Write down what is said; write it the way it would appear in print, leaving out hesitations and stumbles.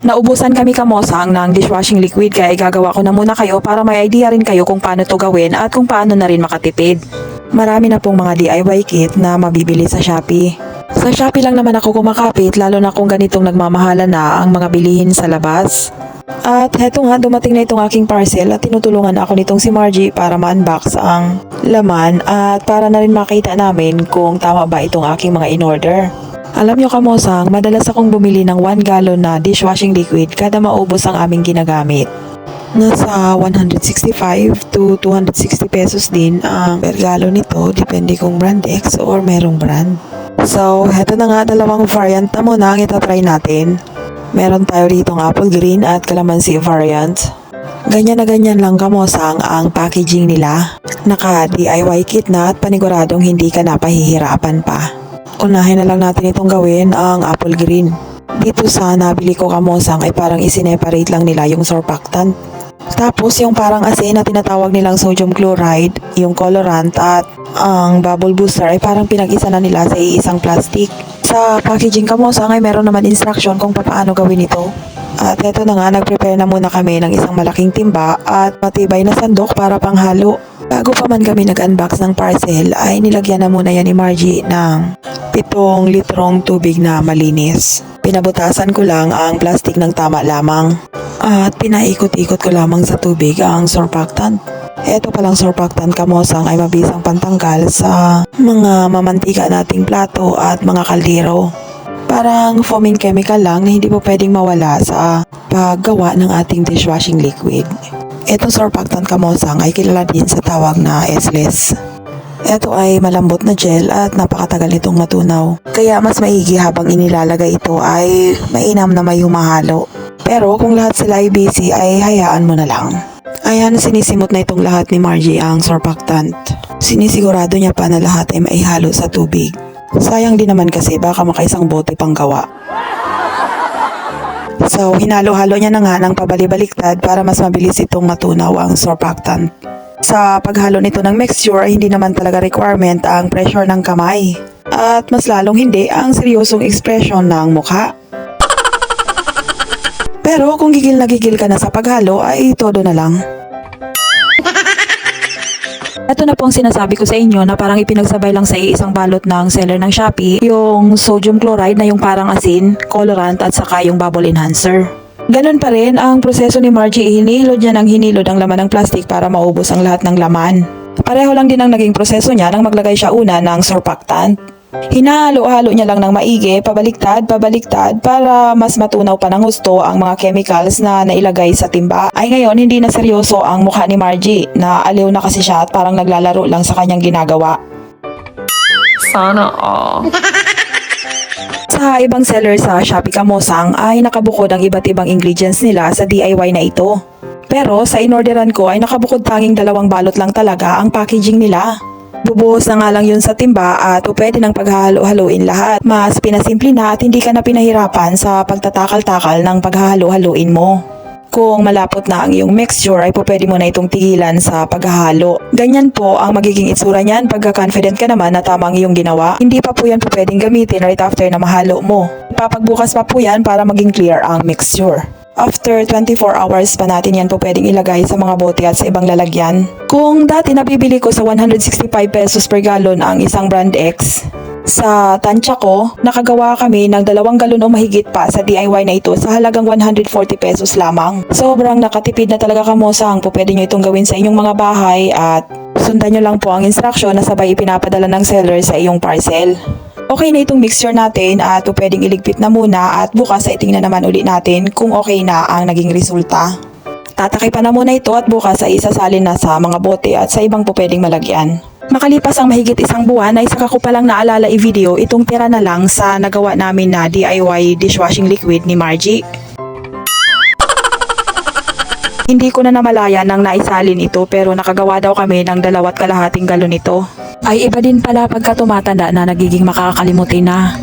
Naubusan kami kamosang ng dishwashing liquid kaya igagawa ko na muna kayo para may idea rin kayo kung paano to gawin at kung paano na rin makatipid. Marami na pong mga DIY kit na mabibili sa Shopee. Sa Shopee lang naman ako kumakapit lalo na kung ganitong nagmamahala na ang mga bilihin sa labas. At heto nga, dumating na itong aking parcel at tinutulungan ako nitong si Margie para ma-unbox ang laman at para na rin makita namin kung tama ba itong aking mga in-order. Alam nyo kamosang, madalas akong bumili ng 1 gallon na dishwashing liquid kada maubos ang aming ginagamit. Nasa 165 to 260 pesos din ang per gallon nito, depende kung brand X or merong brand. So, heto na nga, dalawang variant na muna ang itatry natin. Meron tayo ditong apple green at calamansi variant. Ganyan na ganyan lang kamosang ang packaging nila. Naka DIY kit na at paniguradong hindi ka napahihirapan pa. Unahin na lang natin itong gawin ang apple green. Dito sa nabili ko kamosang ay parang isineparate lang nila yung surfactant. Tapos yung parang asin na tinatawag nilang sodium chloride, yung colorant at ang bubble booster ay parang pinag-isa na nila sa iisang plastic. Sa packaging kamosang ay meron naman instruction kung paano gawin ito. At eto na nga, nag-prepare na muna kami ng isang malaking timba at matibay na sandok para panghalo. Bago pa man kami nag-unbox ng parcel ay nilagyan na muna yan ni Margie ng 7 litrong tubig na malinis. Pinabutasan ko lang ang plastic ng tama lamang at pinaikot-ikot ko lamang sa tubig ang surfactant. Ito palang surfactant kamosang ay mabisang pantanggal sa mga mamantika nating plato at mga kaldero. Parang foaming chemical lang na hindi po pwedeng mawala sa paggawa ng ating dishwashing liquid. Itong surfactant kamosang ay kilala din sa tawag na S-less. Ito ay malambot na gel at napakatagal nitong matunaw. Kaya mas maigi habang inilalagay ito ay mainam na may humahalo. Pero kung lahat sila ay busy ay hayaan mo na lang. Ayan, sinisimot na itong lahat ni Margie ang surfactant. Sinisigurado niya pa na lahat ay maihalo sa tubig. Sayang din naman kasi baka makaisang bote pang gawa. So, hinalo-halo niya na nga ng pabali-baliktad para mas mabilis itong matunaw ang surfactant. Sa paghalo nito ng mixture ay hindi naman talaga requirement ang pressure ng kamay. At mas lalong hindi ang seryosong ekspresyon ng mukha. Pero kung gigil na gigil ka na sa paghalo ay todo na lang. Ito na po ang sinasabi ko sa inyo na parang ipinagsabay lang sa isang balot ng seller ng Shopee yung sodium chloride na yung parang asin, colorant at saka yung bubble enhancer. Ganon pa rin ang proseso ni Margie, hinilod niya ng hinilod ang laman ng plastic para maubos ang lahat ng laman. Pareho lang din ang naging proseso niya nang maglagay siya una ng surfactant. Hinalo-halo niya lang ng maigi, pabaliktad para mas matunaw pa ng husto ang mga chemicals na nailagay sa timba. Ay ngayon, hindi na seryoso ang mukha ni Margie na aliw na kasi siya at parang naglalaro lang sa kanyang ginagawa. Sana all. Sa ibang seller sa Shopee kamosang ay nakabukod ang iba't ibang ingredients nila sa DIY na ito. Pero sa inorderan ko ay nakabukod tanging 2 balot lang talaga ang packaging nila. Bubuhos na nga lang yun sa timba at pwede nang paghahalo-haluin lahat. Mas pinasimple na at hindi ka na pinahirapan sa pagtatakal-takal ng paghahalo-haluin mo. Kung malapot na ang iyong mixture ay pwede mo na itong tigilan sa paghahalo. Ganyan po ang magiging itsura niyan pagka confident ka naman na tama ang iyong ginawa. Hindi pa po yan pwedeng gamitin right after na mahalo mo. Ipapagbukas pa po yan para maging clear ang mixture. After 24 hours pa natin yan po pwedeng ilagay sa mga bote at sa ibang lalagyan. Kung dati nabibili ko sa 165 pesos per gallon ang isang brand X, sa tansya ko, nakagawa kami ng 2 galon o mahigit pa sa DIY na ito sa halagang 140 pesos lamang. Sobrang nakatipid na talaga kamosang po pwede nyo itong gawin sa inyong mga bahay at sundan nyo lang po ang instruction na sabay ipinapadala ng seller sa iyong parcel. Okay na itong mixture natin at pwedeng iligpit na muna at bukas ay tingnan naman ulit natin kung okay na ang naging resulta. Tatakay pa na muna ito at bukas ay isasalin na sa mga bote at sa ibang pwedeng malagyan. Makalipas ang mahigit 1 buwan ay saka ko palang naalala i-video itong tira na lang sa nagawa namin na DIY dishwashing liquid ni Margie. Hindi ko na namalaya nang naisalin ito pero nakagawa daw kami ng 2.5 galon nito. Ay iba din pala pagka tumatanda na nagiging makakalimutin na.